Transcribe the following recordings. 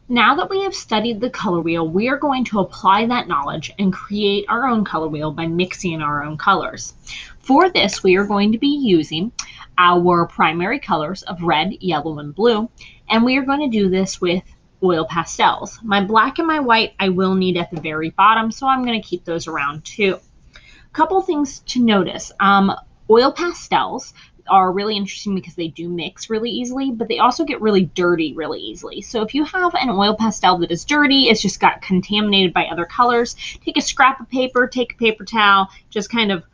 Now that we have studied the color wheel, we are going to apply that knowledge and create our own color wheel by mixing our own colors. For this, we are going to be using our primary colors of red, yellow, and blue, and we are going to do this with oil pastels. My black and my white I will need at the very bottom, so I'm going to keep those around too. Couple things to notice. Oil pastels are really interesting because they do mix really easily, but they also get really dirty really easily. So if you have an oil pastel that is dirty, it's just got contaminated by other colors, take a scrap of paper, take a paper towel, just kind of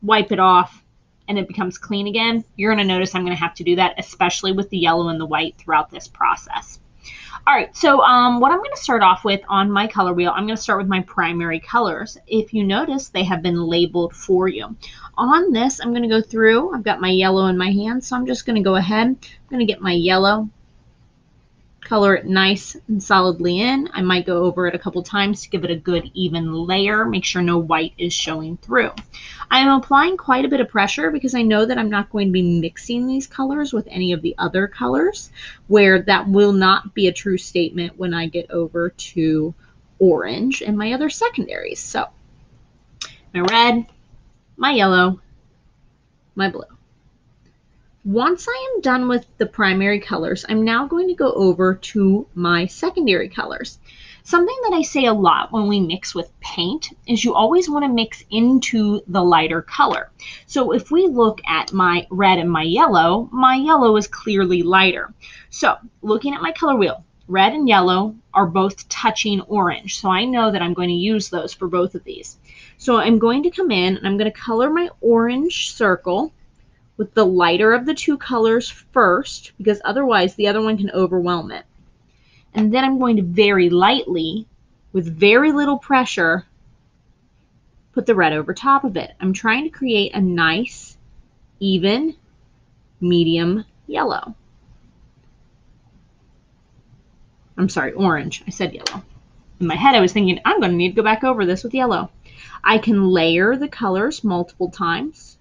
wipe it off, and it becomes clean again. You're going to notice I'm going to have to do that, especially with the yellow and the white throughout this process. All right, so what I'm going to start off with on my color wheel, I'm going to start with my primary colors. If you notice, they have been labeled for you. On this, I'm going to go through. I've got my yellow in my hand, so I'm just going to go ahead. I'm going to get my yellow, color it nice and solidly in. I might go over it a couple times to give it a good even layer. Make sure no white is showing through. I am applying quite a bit of pressure because I know that I'm not going to be mixing these colors with any of the other colors, where that will not be a true statement when I get over to orange and my other secondaries. So my red, my yellow, my blue. Once I am done with the primary colors, I'm now going to go over to my secondary colors. Something that I say a lot when we mix with paint is you always want to mix into the lighter color. So if we look at my red and my yellow is clearly lighter. So looking at my color wheel, red and yellow are both touching orange. So I know that I'm going to use those for both of these. So I'm going to come in and I'm going to color my orange circle with the lighter of the two colors first, because otherwise the other one can overwhelm it. And then I'm going to very lightly, with very little pressure, put the red over top of it. I'm trying to create a nice, even, medium yellow. I'm sorry, orange. I said yellow. In my head, I was thinking, I'm going to need to go back over this with yellow. I can layer the colors multiple times,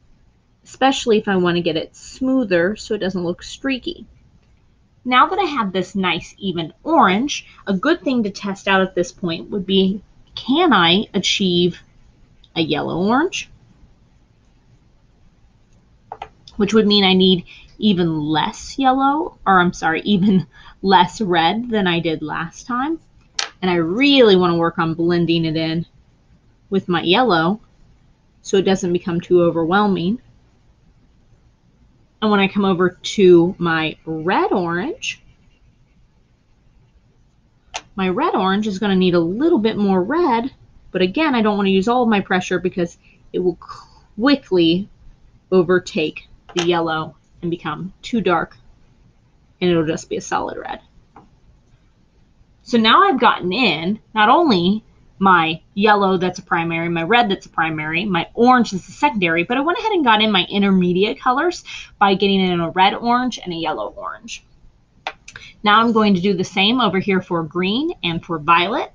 especially if I want to get it smoother so it doesn't look streaky. Now that I have this nice even orange, a good thing to test out at this point would be, can I achieve a yellow orange? Which would mean I need even less yellow, or I'm sorry, even less red than I did last time. And I really want to work on blending it in with my yellow so it doesn't become too overwhelming. And when I come over to my red orange is going to need a little bit more red, but again, I don't want to use all of my pressure because it will quickly overtake the yellow and become too dark, and it'll just be a solid red. So now I've gotten in not only my yellow that's a primary, my red that's a primary, my orange that's a secondary, but I went ahead and got in my intermediate colors by getting in a red orange and a yellow orange. Now I'm going to do the same over here for green and for violet.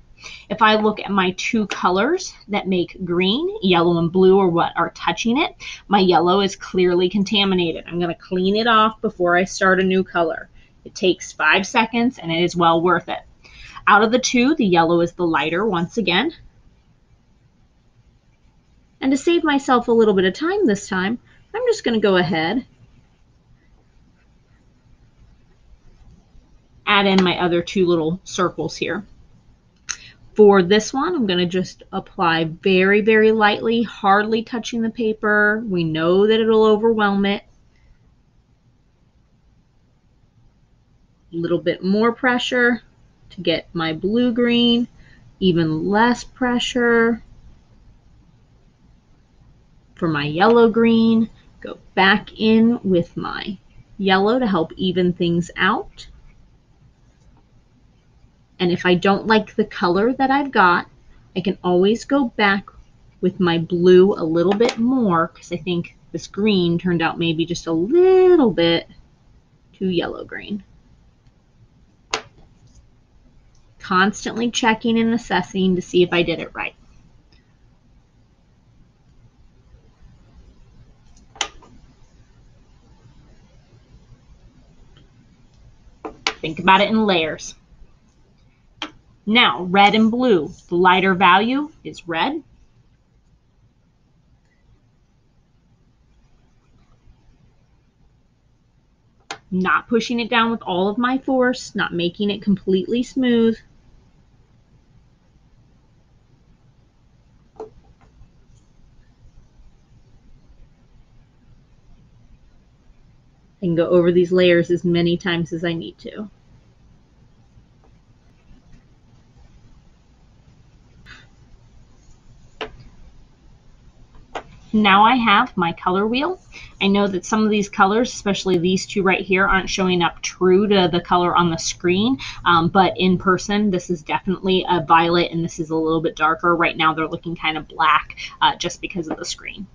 If I look at my two colors that make green, yellow and blue are what are touching it, my yellow is clearly contaminated. I'm going to clean it off before I start a new color. It takes 5 seconds and it is well worth it. Out of the two, the yellow is the lighter once again. And to save myself a little bit of time this time, I'm just going to go ahead, add in my other two little circles here. For this one, I'm going to just apply very, very lightly, hardly touching the paper. We know that it'll overwhelm it. A little bit more pressure to get my blue-green, even less pressure for my yellow-green. Go back in with my yellow to help even things out. And if I don't like the color that I've got, I can always go back with my blue a little bit more because I think this green turned out maybe just a little bit too yellow-green. Constantly checking and assessing to see if I did it right. Think about it in layers. Now, red and blue. The lighter value is red. Not pushing it down with all of my force, not making it completely smooth. I can go over these layers as many times as I need to. Now I have my color wheel. I know that some of these colors, especially these two right here, aren't showing up true to the color on the screen, but in person, this is definitely a violet and this is a little bit darker. Right now they're looking kind of black just because of the screen.